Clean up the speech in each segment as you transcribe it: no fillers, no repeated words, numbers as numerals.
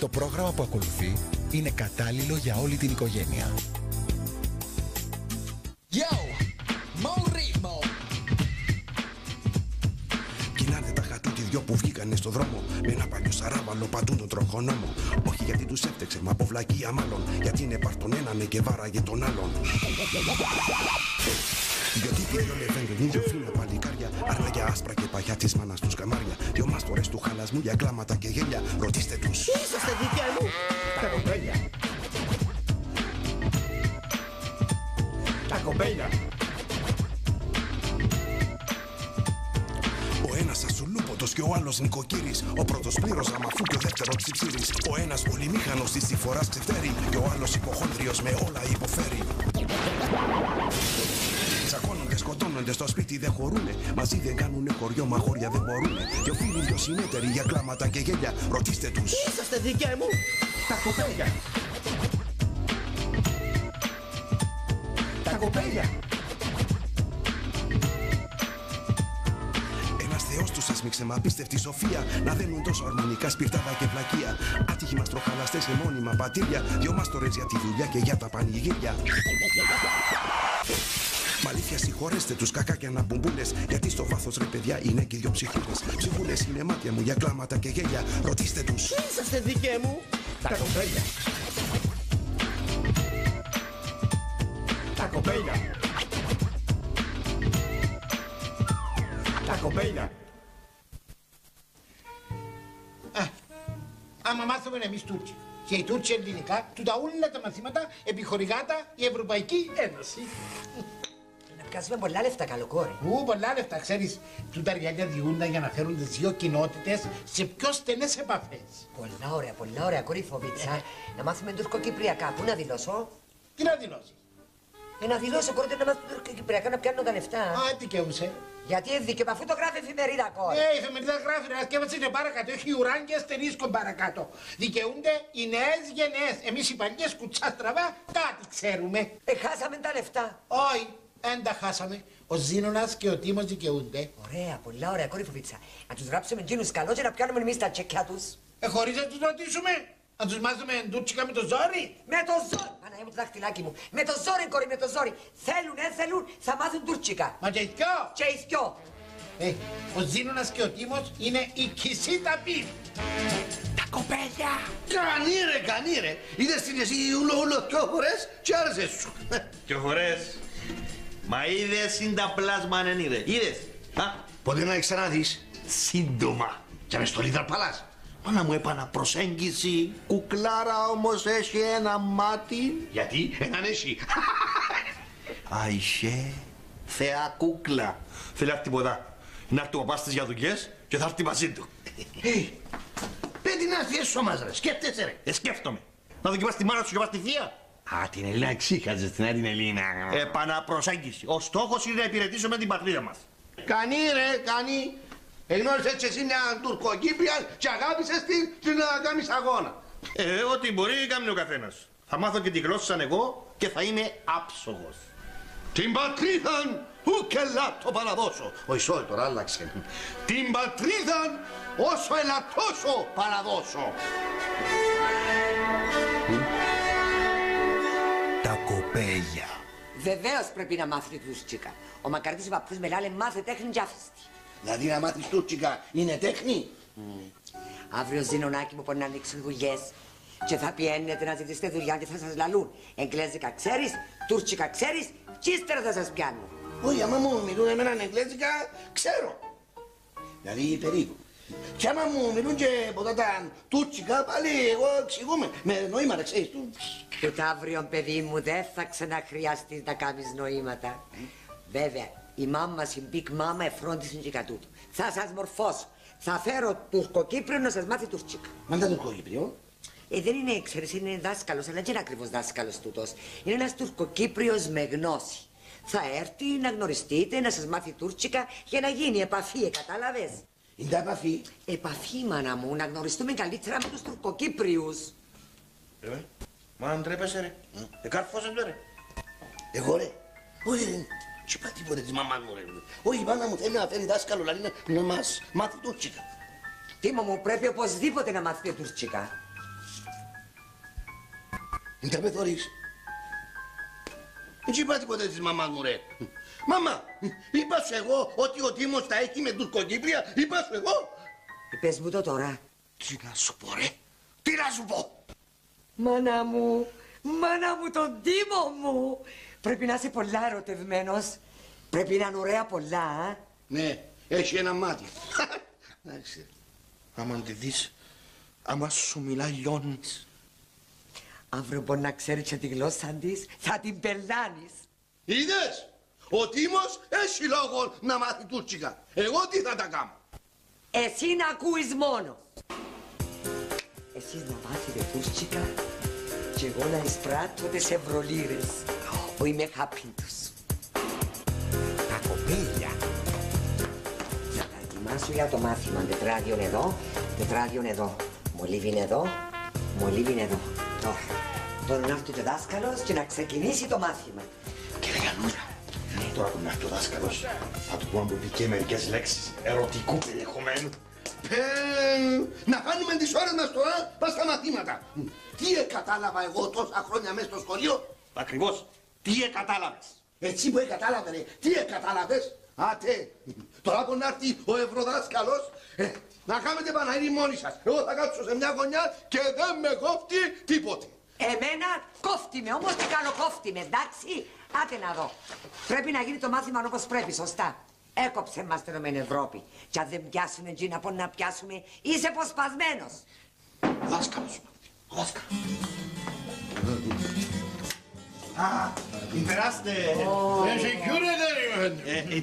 Το πρόγραμμα που ακολουθεί είναι κατάλληλο για όλη την οικογένεια. Yo, more ritmo. Κοινάνε τα χατούτι δυο που βγήκανε στο δρόμο με ένα παλιό σαράβαλο παντού τον τροχονόμο. Όχι γιατί τους έφτεξε, μα από βλακεία μάλλον. Γιατί είναι πάρ' έναν και βάραγε τον άλλον. Γιατί πληρώνευαν τον ίδιο φίλο παλικάρια. Αρνάγια άσπρα και παγιά της μάνας τους καμάρια. Δυο μάστορες του χαλασμού για κλάματα και γέλια. Ρωτήστε τους. Είσαστε δικιά μου τα κοπέλια. Τα κοπέλια. Ο ένας ασουλούποτος και ο άλλος νοικοκύρης. Ο πρώτος πλήρωσε αμαφού και ο δεύτερος ψιψίρης. Ο ένας πολυμήχανος της συμφοράς ξεφτέρει. Και ο άλλος υποχόνδριος με όλα υποφέρει. Τσακώνονται, σκοτώνονται, στο σπίτι δεν χωρούνε. Μαζί δεν κάνουνε χωριό, μα χώρια δεν μπορούνε. Δυο φίλοι, δυο συνέτεροι για κλάματα και γέλια. Ρωτήστε τους. Είσαστε δικιά μου τα κοπέλια. Τα κοπέλια. Ένας θεός τους έσμιξε με απίστευτη σοφία. Να δένουν τόσο αρμονικά σπιρτάδα και βλακεία. Άτυχοι μαστροχαλαστές σε μόνιμα πατήρια. Δυο μάστορες για τη δουλειά και για τα πανηγύρια. Μ' αλήθεια συγχωρέστε τους κακάκια να μπουμπούλες. Γιατί στο βάθος ρε παιδιά είναι και δυο ψυχούλες. Ψυχούλες είναι μάτια μου για κλάματα και γέλια. Ρωτήστε τους. Είσαστε δικιά μου τα κοπέλια. Τα κοπέλια. Τα κοπέλια. Άμα μάθουμε εμείς Τούρκοι και οι Τούρκοι ελληνικά, του τα όλα τα μαθήματα επιχορηγάτα η Ευρωπαϊκή Ένωση. Να πιάσουμε πολλά λεφτά, καλοκόρη. Πολλά λεφτά, ξέρεις, του τα ριάλια διούντα για να φέρουν τις δύο κοινότητες σε πιο στενές επαφές. Πολλά ωραία, κορυφοβίτσα. Να μάθουμε τουρκοκυπριακά. Πού να δηλώσω? Τι να δηλώσεις? Να δηλώσω, κορίτε, να μάθουμε τουρκοκυπριακά, να πιάνω τα λεφτά. Δικαιούσε. Γιατί δικαιούμαι, αφού το γράφει εφημερίδα, κόρη. Η εφημερίδα γράφει, να σκέφτεσαι είναι παρακάτω, έχει ουράνια στενίσκον παρακάτω. Δικαιούνται οι νέες γενναίες. Εμείς οι παλιές κουτσάστραβα κάτι ξέρουμε. Χάσαμε τα λεφτά. Όχι, δεν τα χάσαμε. Ο Ζήνωνας και ο Τίμος δικαιούνται. Ωραία, πολλά ωραία, κορυφοβίτσα. Να τους γράψουμε εκείνους καλό και να πιάνουμε εμείς τα τσεκιά τους. Χωρίς να τους ρωτήσουμε. Να τους μάθουμε τουρκικά με το ζόρι. Με το ζόρι! Παναγία μου το δάχτυλάκι μου. Με το ζόρι, κόρη, με το ζόρι. Θέλουν, θα μάθουν τουρκικά. Μα και οι δυο. Και οι δυο. Ο Ζήνωνας και ο Τίμος είναι η Κισίταπη. Τα κοπέλια. Κανεί ρε. Είδες την εσύ ούλο δυο φορές και άρεσε σου. Δυο φορές. Μα είδες είναι τα πλάσμα αν είδες. Πότε να ξαναδείς. Σύντομα. Και με στο Λίδρα Παλάς. Μάνα μου έπανα προσέγγιση. Κουκλάρα όμως έχει ένα μάτι. Γιατί έναν έχει. Αϊσέ. Θεά κούκλα. Θέλει να έρθει τίποτα. Να έρθει ο παπάς της για δουλειές και θα έρθει μαζί του. Πέντε να έρθει έσω μας ρε. Σκέφτεσαι ρε. Σκέφτομαι. Να δοκιμάσεις τη μάνα σου και πας τη θεία. Την Ελίνα ξύχαζες την Ελίνα. Επαναπροσέγγιση. Ο στόχος είναι να υπηρετήσουμε την πατρίδα μας. Κανεί ρε, κανεί. Εγνώρισες και εσύ μια Τουρκοκύπρια και αγάπησες την να κάνεις αγώνα. Ό,τι μπορεί κάνει ο καθένας. Θα μάθω και τη γλώσσα εγώ και θα είμαι άψογος. Την πατρίδαν ουκ ελάττω παραδώσω. Όχι sorry τώρα άλλαξε. Την πατρίδαν όσο ελαττώσω παραδώσω. Τα κοπέλια. Βεβαίως πρέπει να μάθει τουρκικά. Ο μακαρίτης ο παππούς με λάλε μάθε τέχνη και άφηστη. Δηλαδή να μάθεις τουρκικά είναι τέχνη. Αύριο Ζήνωνάκι μου μπορεί να ανοίξουν δουλειές και θα πιένετε να ζητήσετε δουλειά και θα σας λαλούν. Εγγλέζικα ξέρεις, τουρκικά ξέρεις και ύστερα θα σας πιάνουν. Όχι, άμα μου μιλούν εμένα εγγλέζικα, ξέρω. Δηλαδή περίπου. Και άμα μου μιλούν και ποτέ τα τουρκικά, πάλι εγώ εξηγούμε. Με νοήματα, ξέρεις του. Τούτ' αύριο, παιδί μου, δεν θα ξαναχρειαστείς να κάνεις νοήματα. Βέβαια, η μάμα, η Big Mama, εφρόντισε και κατ' θα σας μορφώσω. Θα φέρω Τουρκοκύπριο να σας μάθει τουρκικά. Μα είναι Τουρκοκύπριο. Δεν είναι, ξέρεις, είναι δάσκαλος, αλλά δεν είναι ακριβώς δάσκαλος τούτος. Είναι ένας Τουρκοκύπριος με γνώση. Θα έρθει να γνωριστείτε, να σας μάθει τουρκικά για να γίνει επαφή, κατάλαβες. Είναι τα επαφή. Επαφή, μάνα μου, να γνωριστούμε καλύτερα με τους Τουρκοκύπριους. Μα αν τρέπεσαι ρε. Εκάρφωσες ρε. Εγώ ρε. Όχι ρε. Τι είπα τίποτε της μαμάς μου ρε. Όχι η μάνα μου θέλει να φέρει δάσκαλο λαλή να μας μάθει τουρκικά. Τίμο μου πρέπει οπωσδήποτε να μάθετε τουρκικά. Δεν με θωρείς. Δεν είπα τίποτα της μαμάς μου ρε. Μαμά, είπα σου εγώ ότι ο Τίμος τα έχει με τουρκοκύπρια, είπα σου εγώ. Πες μου το τώρα. Τι να σου πω ρε, τι να σου πω. Μάνα μου τον Τίμο μου. Πρέπει να είσαι πολλά ερωτευμένος. Πρέπει να είναι ωραία πολλά, α. Ναι, έχει ένα μάτι. Εντάξει, άμα τη δεις, άμα σου μιλά λιώνεις. Αύριο μπορεί να ξέρεις και τη γλώσσα της, θα την πελάνεις. Είδες, ο Τίμος έχει λόγο να μάθει τουρκικά. Εγώ τι θα τα κάνω. Εσύ να ακούεις μόνο. Εσείς να μάθετε τουρκικά και εγώ να εισπράττω τις ευρωλίρες. Είμαι χαπίντος. Τα κοπέλια. Να τα ετοιμάσω για το μάθημα. Τετράδιον εδώ, τετράδιον εδώ. Μολύβιν εδώ, μολύβιν εδώ. Τώρα να έρθει και ο δάσκαλος και να ξεκινήσει το μάθημα. Κυρία Νούρα, τώρα που να έρθει ο δάσκαλος, θα του πω να μου πει και μερικές λέξεις ερωτικού περιεχομένου. Να κάνουμε τις ώρες μας τώρα, πας στα μαθήματα. Τι κατάλαβα εγώ τόσα χρόνια μέσα στο σχολείο. Ακριβώς, τι κατάλαβες. Έτσι που κατάλαβε ρε, τι κατάλαβες. Άτε, τώρα που να έρθει ο ευρωδάσκαλος, να κάνετε Παναγύρι μόνοι σας. Εγώ θα κάτσω σε μια γωνιά και δεν με κόφτει τίποτε. Εμένα κόφτει με, όμως τι κάνω κόφτει με, εντάξει. Άτε να δω. Πρέπει να γίνει το μάθημα όπως πρέπει, σωστά. Έκοψε μας την Ευρώπη. Και αν δεν πιάσουν εκείνα που να πιάσουμε, είσαι αποσπασμένος. Ο δάσκαλος. Ο δάσκαλος. Περάστε.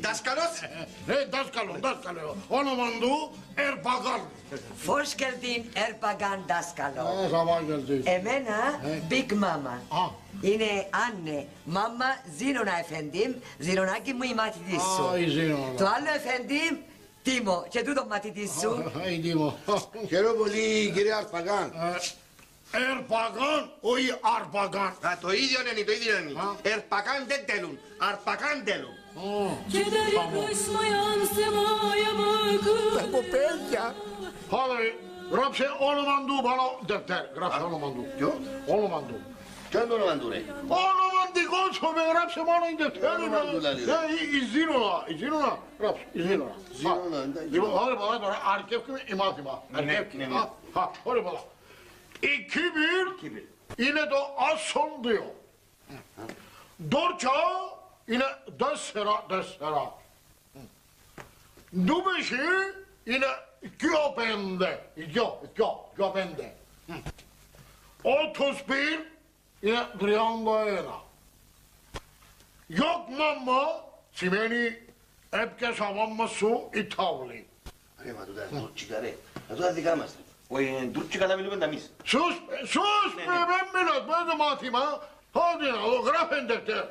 Δάσκαλος. Δάσκαλο. Όνομα του Ερπαγάν. Φόσκελτιν Ερπαγάν δάσκαλο. Σαβάγγελτης. Εμένα Big Mama. Είναι Άννε, μάμα Ζήνονα Εφέντιμ, Ζήνονάκι μου η μαθητής σου. Η Ζήνονα. Το άλλο Εφέντιμ, Τίμο, και τούτο μαθητής σου. Η Τίμο. Χαίρομαι πολύ κύριε Αρπαγάν. Ερπαγάν, όχι Αρπαγάν. Το ίδιο είναι, το ίδιο είναι. Ερπαγάν δεν τέλουν, Αρπαγάν τέλουν. Τα κοπέλια. Χάδερη, γράψε όνομα του πάνω δευτέρ. Γράψε όνομα του. Ποιο? Όνομα του. Ποιο είναι το όνομα του ρε? Όνομα δικό σου με γράψε μόνο η δευτέρ. Όνομα του δηλαδή. Η Ζήνονα, η Ζήνονα. Γράψε, η Ζήνονα. Ζήνονα, εντάξει. Λοιπόν, ωραία πολλά τώρα, αρκεύκουμε η μάθημα. Αρκεύκουμε. Ωραία πολλά. Η Κύπηρ είναι το άσον 2. Ντόρτσα είναι 4-4. Ντούπεσι είναι 2-5. 2-5. Ότοσπιν είναι 31. Γιοκ μάμμα σημαίνει έπιασα μάμμα σου η τάβλη. Ρε μα τούτα τουρκικά ρε, τούτα δικά μας. Όχι τουρκικά τα μιλούμε τα εμείς. Sus, πρέπει να το μάθημα. Άντε να το γράφεν δευτέρ.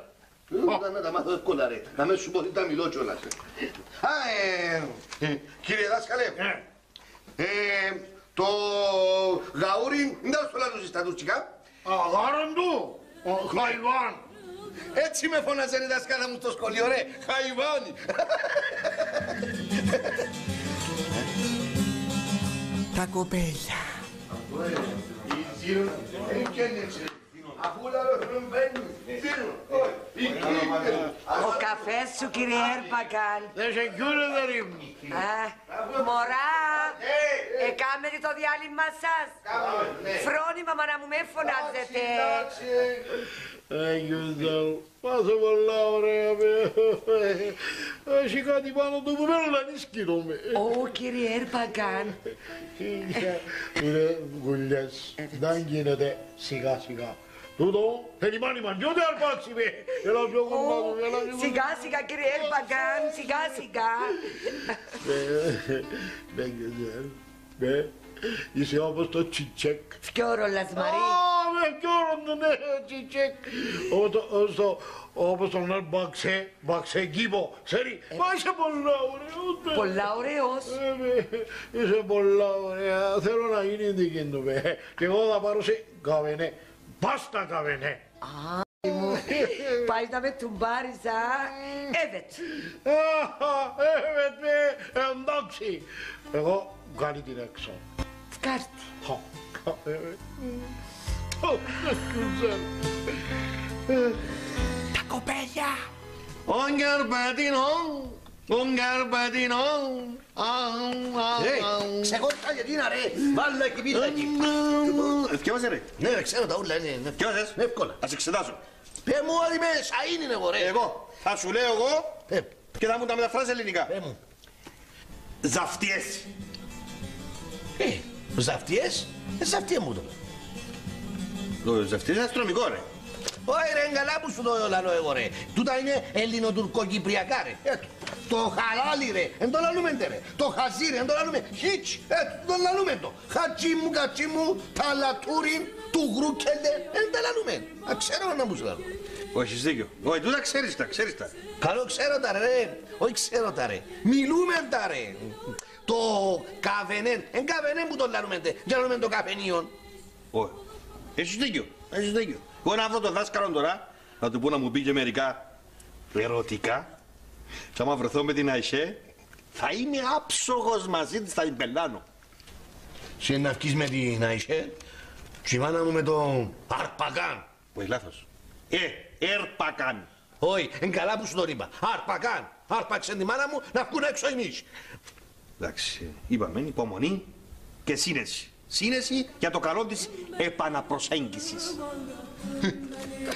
Να τα μάθω εύκολα ρε, να με σου πω τι τα μιλώ κιόλας. Κύριε δάσκαλε, το γαούρι δεν θα σου λάζω στα τουρκικά. Αγάραν του, χαϊβάν. Έτσι με φώναζε η δάσκαλα μου στο σχολείο ρε, χαϊβάνι. Τα κοπέλια. Αφού λαλό δεν μπαίνει, Ο καφές σου κύριε Ερπαγάν. Δεν σε κιούρε ρίμ. Μωρά, εκάμετε το διάλειμμα σας. Φρόνημα μα να μου με φωνάζετε. Άγιος πόσο πολλά ωραία έχει κάτι πάνω του που μένω να νησκητούμε. Ω κύριε Ερπαγάν. Είναι γουλιές, δεν γίνεται σιγά σιγά. Τούτο θέλει μάνιμα, δυο δεν αρπάξει με. Έλα πιο κοντά του, έλα πιο κοντά. Σιγά σιγά κύριε Ερπαγάν, σιγά σιγά. Δεν ξέρω, είσαι όπως το τσιτσέκ. Φκιόρο λασμαρί. Με φκιόρο ναι, τσιτσέκ. Όπως τον μπαξέ κήπο, ξέρει. Μα είσαι πολλά ωραίος. Πολλά ωραίος. Είσαι πολλά ωραία, θέλω να γίνει δική του. Και εγώ θα πάρω σε καβενέ. Πάστα καβενέ. Πάει να με τουμπάρεις, α. Εύετ. Εντάξει. Εγώ κάνει την έξω. Σκάρτη. Τα κοπέλια. Un garbatino, un garbatino. Ξεχώρισα γιατί είναι ρε, βάλε εκεί πίσω εκεί. Εθιόμαστε ρε. Ναι ρε, ξέρω τα ούλα, είναι Εθιόμασες. εύκολα. Ας εξετάσω. Πες μου ότι με σαΐν είναι εγώ ρε. Εγώ θα σου λέω εγώ και θα μου τα μεταφράσεις ελληνικά. Πες μου. Ζαφτιές. Ζαφτιές, ζαφτιές μου το. Το ζαφτιές είναι αστυνομικό ρε. Όχι ρε, καλά που σου το λαλώ εγώ ρε. Τούτα είναι ελληνοτουρκοκυπριακά ρε. Το χαλάλι ρε, εν το λαλούμεν ρε. Το χαζί ρε, εν το λαλούμεν. Χιτς, το λαλούμεν το. Χατσί μου, κατσί μου, ταλατούριν, του γρούκελε, εν τα λαλούμεν. Α, ξέρω να μου σου λαλώ. Όχι, έχεις δίκιο. Όχι, τούτα ξέρεις τα, ξέρεις τα. Καλό ξέρω τα ρε, όχι ξέρω τα ρε. Μιλούμε τα ρε. Το καβενέν, εν καβενέν που το λαλούμεν τε. Για λαλούμεν το καφενίον. Όχι. Έχεις δίκιο, έχεις δίκιο. Εγώ να βρω τον δάσκαλο τώρα, να του πω να μου πει και μερικά ερωτικά. Και άμα βρεθώ με την Αϊσέ, θα είμαι άψογος μαζί της, θα την πελάνω. Σε να βγεις με την Αϊσέ, και η μάνα μου με τον Αρπακάν. Όχι, λάθος. Ερπακάν. Όχι, εν καλά που σου το είπα. Αρπακάν. Άρπαξε τη μάνα μου να βγουν έξω εμείς. Εντάξει, είπαμε υπομονή και σύνεση. Σύνεση για το καλό της επαναπροσέγγισης.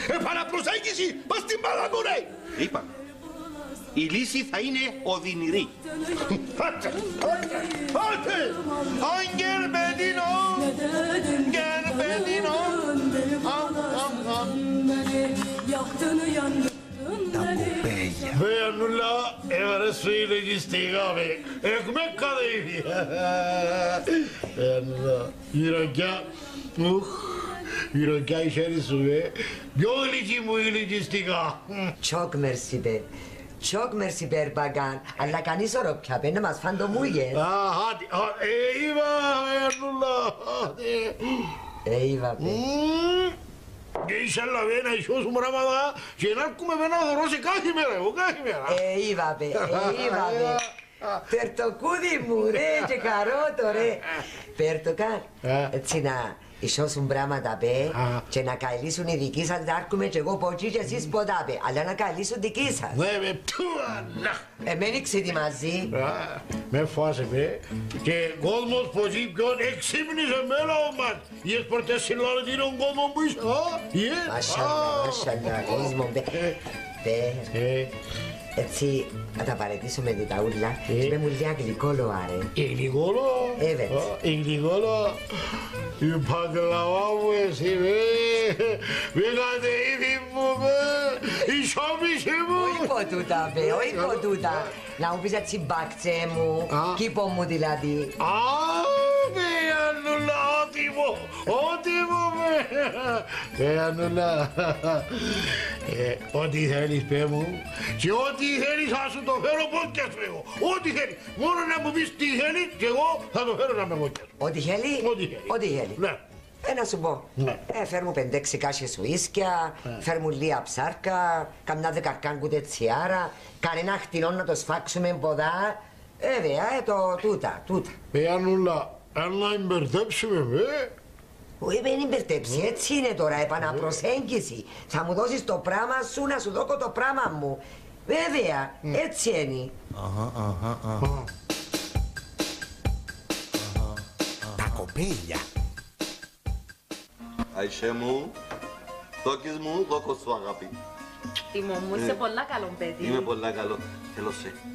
Επαναπροσέγγιση, πας την μπάλα μου ρε. Είπαμε. Η λύση θα είναι οδυνηρή. Αγγελπεδίνο, γερπεδίνο. Τα κοπέλια. Μπαίνουλα, έβρεσου η λογιστικά με. Έχουμε κατέβει. Μπαίνουλα, γυροκιά. Η ροκιά η χέρι σου, πιο γλυκή μου η λογιστικά. Τσοκ μερσί πε. Τσοκ μερσί πε Ερπακάν. Αλλά κανείς οροπιά πε να μας φάνε το μούγες. Είπα, Μπαίνουλα. Είπα πε. Και ήσαλα να ισιώσουμε πράγματα και να έρχομαι να δωρώσει κάθε μέρα, εγώ κάθε μέρα. Είπα πε, είπα πε. Περτοκούδι μου ρε και καρότο ρε. Περτοκάν, έτσι να ισώσουν πράγματα πε και να καηλήσουν οι δικοί σας να έρχομαι και εγώ ποτσί και εσείς ποτά πε. Αλλά να καηλήσουν δικοί σας. Ναι με πτούανα. Εμένει ξύτη μαζί. Με φάσε πε και κόσμος ποτσί ποιον εξύμνησε μέλα μας. Ιες πορτές συλλαλητήρων κόσμο που είσαι, Μασάλα, μασάλα, κόσμο πε. Πε. Έτσι, να τα παρετήσω με την ταούλα και με μου λίγα γλυκόλοα ρε. Η γλυκόλο, η γλυκόλο, η παγκλαβά μου εσύ με κατεήθη μου η σώμηση μου. Όχι ποτούτα παι, όχι ποτούτα. Να μου πεις έτσι μπακτσέ μου, κήπο μου δηλαδή. Ανούλα, ό,τι μου Ανούλα, ό,τι θέλεις πέ μου και ό,τι θέλεις θα σου το φέρω πόκια σου εγώ. Ό,τι θέλεις, μόνο να μου πεις τι θέλεις και εγώ θα το φέρω να με πόκια σου. Ό,τι θέλει, ό,τι θέλει. Ναι. Να σου πω, φέρ μου 5-6 κάσες σουίσκια, φέρ μου λίγα ψάρκα, καμιά δεκαρκάν κουτετσιάρα, κανένα χτινό να το σφάξουμε ποδά. Βέβαια, τούτα. Ανούλα, αν να εμπερδέψουμε Όχι, δεν είναι μπερδέψει, έτσι είναι τώρα, επαναπροσέγγιση. Θα μου δώσεις το πράγμα σου, να σου δώσω το πράγμα μου. Βέβαια, έτσι είναι. Τα κοπέλια. Αϊσέ μου, δόκις μου, δόκος σου αγάπη. Τίμο μου, είσαι πολλά καλό παιδί. Είμαι πολλά καλό.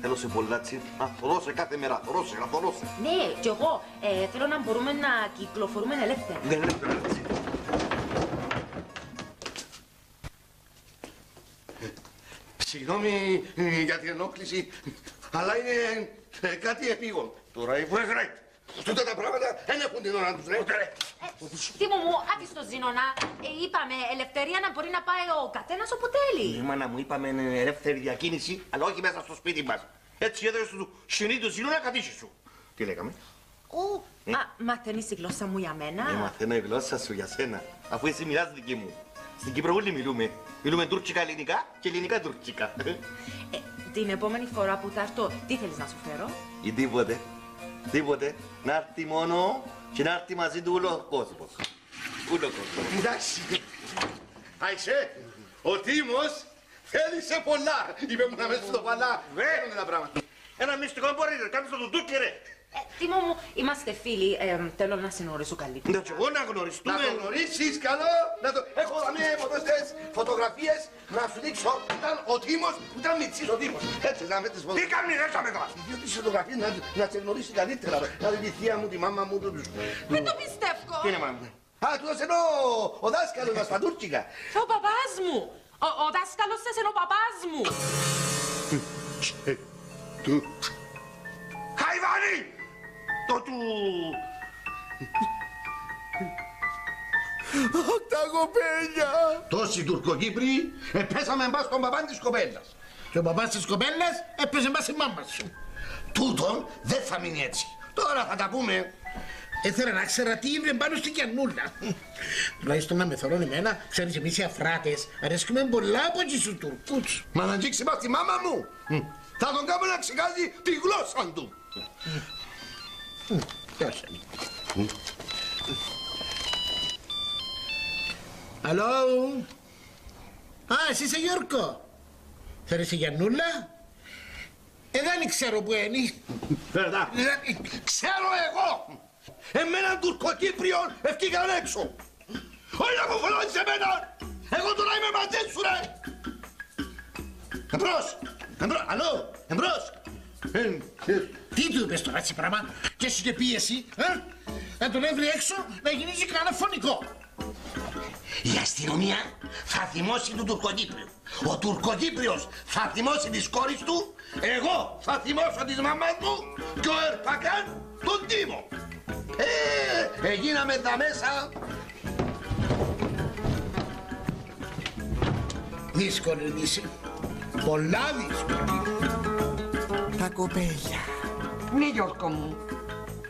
Θέλω σε πολλά τσι. Να θωρώσαι κάθε μέρα, να θωρώσαι. Ναι, κι εγώ θέλω να μπορούμε να κυκλοφορούμε ελεύθερα. Ναι, έτσι. Συγγνώμη για την ενόχληση, αλλά είναι κάτι επίγον. Τώρα η Βρέγρετ. Τούτα τα πράγματα δεν έχουν την ώρα τους, ρε. Τίμο μου, άφησε το Ζήνονα. Είπαμε ελευθερία να μπορεί να πάει ο καθένας όπου θέλει. Η μάνα μου είπαμε ελεύθερη διακίνηση, αλλά όχι μέσα στο σπίτι μας. Έτσι έδωσες του συνή του Ζήνονα κατήσει σου. Τι λέγαμε? Μαθαίνεις τη γλώσσα μου για μένα. Μαθαίνω η γλώσσα σου για σένα, αφού εσύ μιλάς δική μου. Στην Κύπρο όλοι μιλούμε. Μιλούμε τουρκικά ελληνικά και ελληνικά τουρκικά. Την επόμενη φορά που θα έρθω, τι θέλεις να σου φέρω? Ή τίποτε. Τίποτε. Να έρθει μόνο και να έρθει μαζί του όλο ο κόσμος. Πού είναι ο κόσμος? Εντάξει. Αϊσέ, ο Τίμος θέλησε πολλά. Είπε μου να μέσα στο παλά. Βαίνουν τα πράγματα. Ένα μυστικό μπορεί να κάνεις το τουντούκι ρε. Τίμο μου, είμαστε φίλοι. Θέλω να σε γνωρίσω καλύτερα. Να εγώ να γνωριστούμε. Να το γνωρίσεις καλό. Έχω δαμέ μοδοστές φωτογραφίες να σου δείξω. Ήταν ο Τίμος που ήταν μητσής ο Τίμος. Έτσι να με τις φωτογραφίες. Τι κάνει έσαμε τώρα? Διότι τις φωτογραφίες να σε γνωρίσει καλύτερα. Δηλαδή τη θεία μου, τη μάμα μου. Δεν το πιστεύω. Τι είναι μάμα? Α, του ενώ ο δάσκαλος μας στα τουρκικά. Ο παπάς μου. Ο δάσκαλος σας είναι ο παπάς μου. Χαϊβάνι! Το του... Τα κοπέλια! Τόσοι Τουρκοκύπροι πέσαμε μπας στον παπά της κοπέλας. Και ο παπάς της κοπέλας έπαιζε μπας η μάμα σου. Τούτον δεν θα μείνει έτσι. Τώρα θα τα πούμε. Ήθελα να ξέρα τι είναι πάνω στην κιανούλα. Τουλάχιστον να με θωρώνει εμένα, ξέρεις εμείς οι αφράτες αρέσκουμε πολλά από εκεί στους Τουρκούς. Μα να αγγίξει μας τη μάμα μου. Θα τον κάνω να ξεκάζει τη γλώσσα του. Αλλό. Α, εσύ είσαι Γιώργο. Θέλεις η Γιαννούλα? Δεν ξέρω που είναι. Ξέρω εγώ. Εμένα Τουρκοκύπριον ευκήκαν έξω. Όχι να μου φωνώνεις εμένα. Εγώ τώρα είμαι μαζί σου ρε. Εμπρός. Αλλό. Εμπρός. Τι του είπες τώρα έτσι πράγμα? Και εσύ και πίεση, να τον έβρει έξω να γυρίζει κανένα φωνικό. Η αστυνομία θα θυμώσει του Τουρκοκύπριου. Ο Τουρκοκύπριος θα θυμώσει της κόρης του. Εγώ θα θυμώσω της μαμάς μου. Και ο Ερπακάν τον Τίμο. Έγιναμε τα μέσα. Δύσκολη λύση. Πολλά δύσκολη. Τα κοπέλια. Ναι, Γιώργο μου.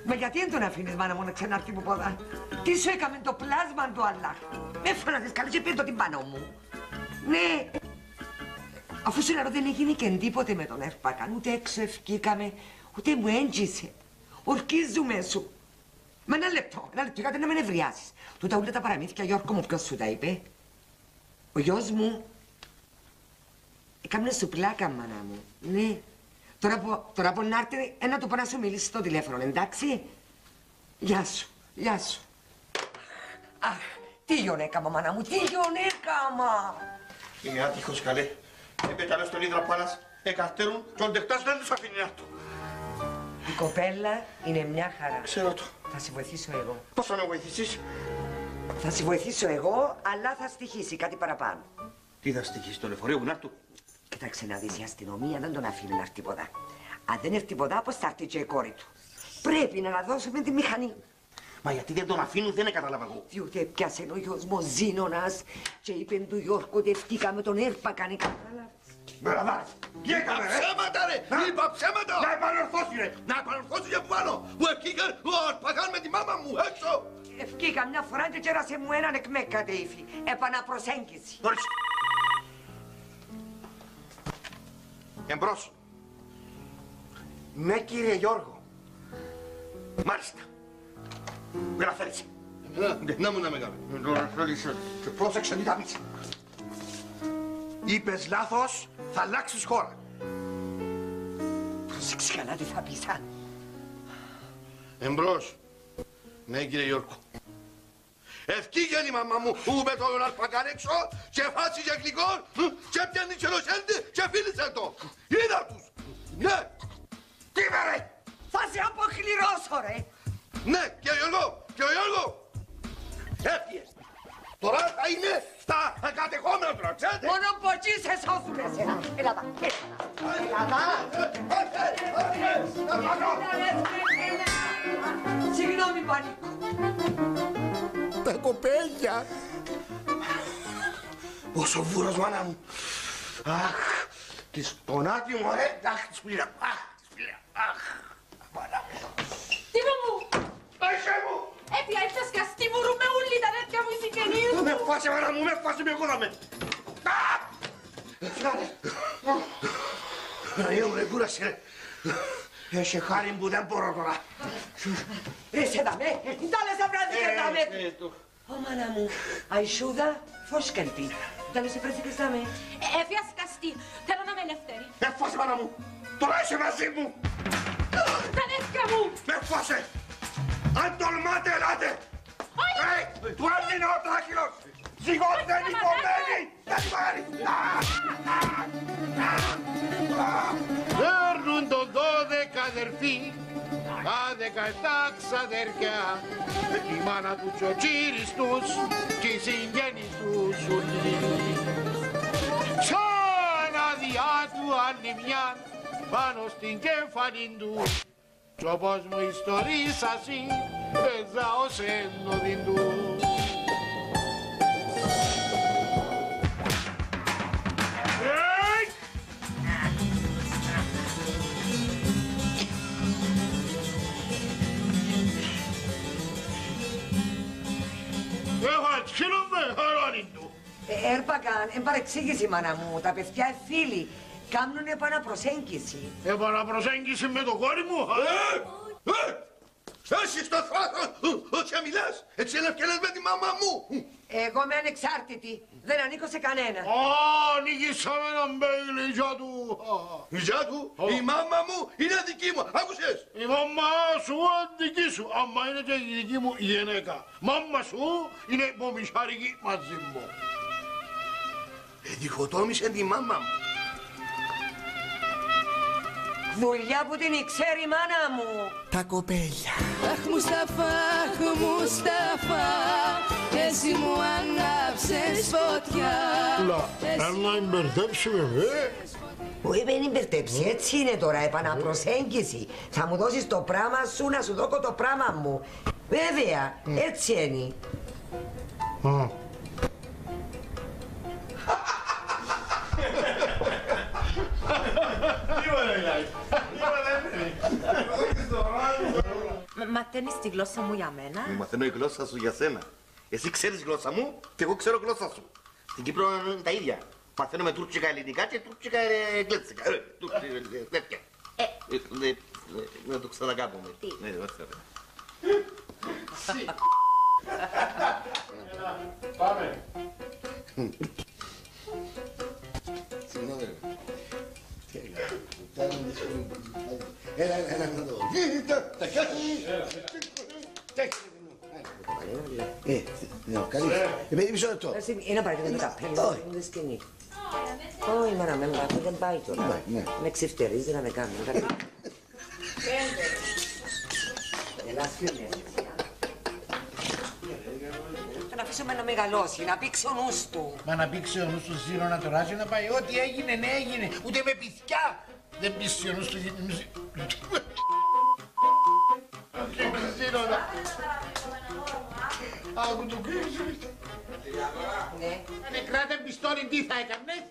Μα γιατί δεν τον αφήνεις, μάνα μου, να ξανάρθει που πόδα? Τι σου έκαμε το πλάσμα του Αλλάχ? Με φωνάζεις καλώς και πήρε το τυμπάνο μου. Ναι. Αφού σου λέω δεν έγινε και τίποτε με τον Ερπακάν, ούτε έξω ευκήκαμε, ούτε μου έντζησε. Ορκίζουμε σου. Μα ένα λεπτό, κάτι να με νευριάσεις. Τούτα όλα τα παραμύθια, Γιώργο μου, ποιος σου τα είπε? Ο γιος μου. Έκαμε σου πλάκα, μάνα μου. Ναι. Τώρα που να έρθει, να του πω να σου μιλήσει στο τηλέφωνο, εντάξει? Γεια σου, γεια σου. Αχ, τι γιονέκαμα, μάνα μου, τι γιονέκαμα. Είναι άτυχος καλέ. Έπαιξε στον ίδρα πάλας, εκαρτέρουν και ο ντεχτάς δεν τους αφήνει να έρθουν. Η κοπέλα είναι μια χαρά. Ξέρω το. Θα σε βοηθήσω εγώ. Πώς θα με βοηθήσεις? Θα σε βοηθήσω εγώ, αλλά θα στοιχήσει κάτι παραπάνω. Τι θα στοιχήσει, το λεωφορείο μου να έρθουν? Κοίταξε να δεις, η αστυνομία δεν τον αφήνει να έρθει ποτά. Αν δεν έρθει ποτά, πώς θα έρθει και η κόρη του? Πρέπει να αναδώσουμε τη μηχανή. Μα γιατί δεν τον αφήνουν, δεν κατάλαβα εγώ. Διότι έπιασε ο γιος μου Ζήνωνας και είπε του Γιώργου ότι ευκήκαμε τον Ερπακάν, κατάλαβες? Μπράβα, τι έκαμε ρε? Ψέματα ρε, είπα ψέματα. Να επανορθώσει ρε. Να επανορθώσει για πάνω. Μου ευκήκε ο Ερπακάν με τη μάμα μου έξω. Ευκήκα μια φορά και κέρασε μου έναν εκμέκα τύφη. Επαναπροσέγγιση. Ορίστε. Εμπρός. Ναι κύριε Γιώργο. Μάλιστα. Γραφέρισε. Να μου να με κάνει. Και πρόσεξε τι θα πεις. Είπες λάθος, θα αλλάξεις χώρα. Πρόσεξε καλά τι θα πεις, α. Εμπρός. Ναι κύριε Γιώργο. Ευκήγεν η μαμά μου με τον Αρπακάν έξω και φάση και γλυκό και πιάνει και το χέρι και φίλησε το. Είδα τους. Ναι. Τι είπε ρε. Θα σε αποκληρώσω ρε. Ναι και ο Γιώργο. Και ο Γιώργο. Έφυγες. Τώρα θα είναι στα κατεχόμενα τώρα, ξέρετε. Μόνο από εκεί σε σώσουν εσένα. Έλα τα. Συγγνώμη πανίκο. Τα κοπέλια. Πόσο βούρος μάνα μου. Αχ, της πονάτη μου ρε. Αχ, της πήρα. Αχ, της πήρα. Αχ, μάνα μου. Τίμο μου. Αϊσέ μου. Έπια έτσι σκαστή βουρούμε όλοι τα τέτοια μου οι συγγενείς μου. Με φάσε μάνα μου, με φάσε με εγώ να με. Φιάρε. Ρε, ρε, κούρασε ρε. Έχει χάρη που δεν μπορώ τώρα. Ρε σε δαμε, τα λες βράδυ και δαμε. Ω, μάνα μου, Αϊσούδα, φόσκαλτη. Δεν σε βρέθηκες να με. Έφυγα σκαστή. Θέλω να είμαι ελεύθερη. Εφάσε μάνα μου. Τώρα είσαι μαζί μου. Τα αδέρφια μου. Εφάσε. Αν τολμάτε, ελάτε. Του είναι ο τράχυλος. Ζυγωμένη κομμένη. Δεν πάρει. Παίρνουν τον 12 αδερφοί, τα 17 ξαδέρφια, η μάνα του και ο τσίρις τους και οι συγγένεις τους ουρλοί. Σαν αδειά του άλλη μια πάνω στην κέφαλη του, κι όπως μου ιστορίσασαι, έζα ως ένωδιν του. Έρπακαν, παρεξήγηση μάνα μου, τα παιδιά φίλοι, κάνουνε επαναπροσέγγιση. Επαναπροσέγγιση με το κόρη μου, Εσύ στο θράσος, και μιλάς, έτσι είναι ευκαιρές με τη μάμα μου. Εγώ είμαι ανεξάρτητη, δεν ανήκω σε κανένα. Νικήσαμε έναν μπέιλι η γιά του. Η γιά του, η μάμα μου είναι δική μου, άκουσες. Η μάμα σου δική σου, άμα είναι και η δική μου γυναίκα. Μάμα σου είναι υπομισάρικη μαζί μου. Διχοτόμησε τη μάμα μου. Δουλειά που την ξέρει η μάνα μου. Τα κοπέλια. Αχ Μουσταφά, αχ Μουσταφά, εσύ μου ανάψες φωτιά. Να μπερδέψει βέβαια. Όχι δεν μπερδέψει, έτσι είναι τώρα, επαναπροσέγγιση. Θα μου δώσεις το πράμα σου να σου δώσω το πράμα μου. Βέβαια, έτσι είναι. Μαθαίνεις τη γλώσσα μου για μένα. Μαθαίνω η γλώσσα σου για σένα. Εσύ ξέρεις γλώσσα μου και εγώ ξέρω γλώσσα σου. Στην Κύπρο είναι τα ίδια. Μαθαίνουμε τουρκικά ελληνικά και τουρκικά εγγλέτσικα. Τέτοια. Να το ξανακάνουμε. Τι. Πάμε. Συγγνώμη. Έλα να δω. Τα καλή. Μισό λεπτό. Ένα παράδειγμα το καπέλο, είναι σκηνή. Όχι μάνα με μάθω, δεν πάει τώρα. Με ξυφτερίζει να με κάνει. Ελάς φίλε. Να αφήσουμε να μεγαλώσει, να πήξει ο νους του. Μα να πήξει ο νους του Ζήρο να το ράζει να πάει. Ό,τι έγινε, ναι έγινε. Ούτε με πυθιά δεν πήξει ο νους του Ζήρο να... Άκου το κρύψει. Ναι. Αν κράτε πιστόλι τι θα έκανες.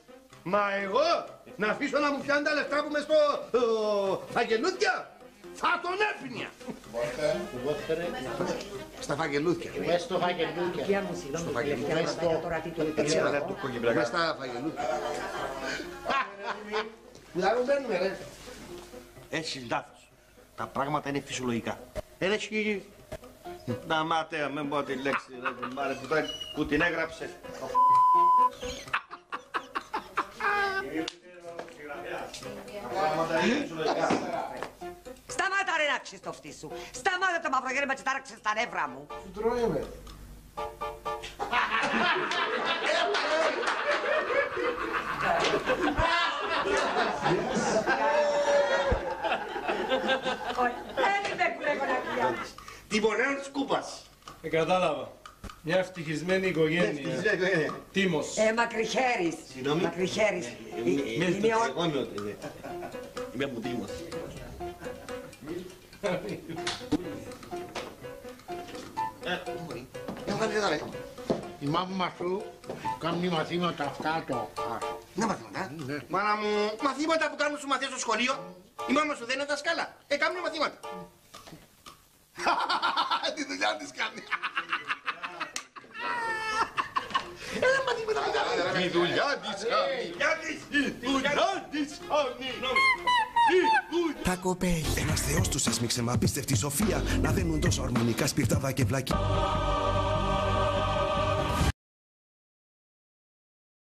Μα εγώ να αφήσω να μου πιάνει τα λεφτά που μες στο φαγγελούδια. Θα τον έφυγε. Στα φαγγελούδια. Μες στο φαγγελούδια. Ποια μου συγγνώμη, τελευταία τώρα τι του Έτσι να το μες στα φαγγελούδια. Μιλάμε μπαίνουμε ρε. Έχεις λάθος. Τα πράγματα είναι φυσιολογικά. Έχει τα μάταια, μην πω τη λέξη που την έγραψε. Σταμάτα ρε να ξύς το φτύ σου. Σταμάτα το μαυρογέρι και τάραξες τα νεύρα μου. Σου τρώγαμε. Την πονέων σκούπας. Κατάλαβα. Μια ευτυχισμένη οικογένεια. Τίμος. Μακριχέρης. Συγγνώμη. Μακριχέρης. Είμαι από Τίμος. Η μάμα σου κάνει μαθήματα αυτά το... Να μαθήματα. Μάνα μου, μαθήματα που κάνουν σου μαθές στο σχολείο. Η μάμα σου δεν είναι δασκάλα. Κάνουν μαθήματα. Τη δουλειά της κάνει. Έλα μαθήματα. Η δουλειά της κάνει. Η δουλειά της κάνει. Τα κοπέλια. Ένας θεός τους έσμιξε με απίστευτη σοφία να δένουν τόσο αρμονικά σπιρτάδα και βλακή.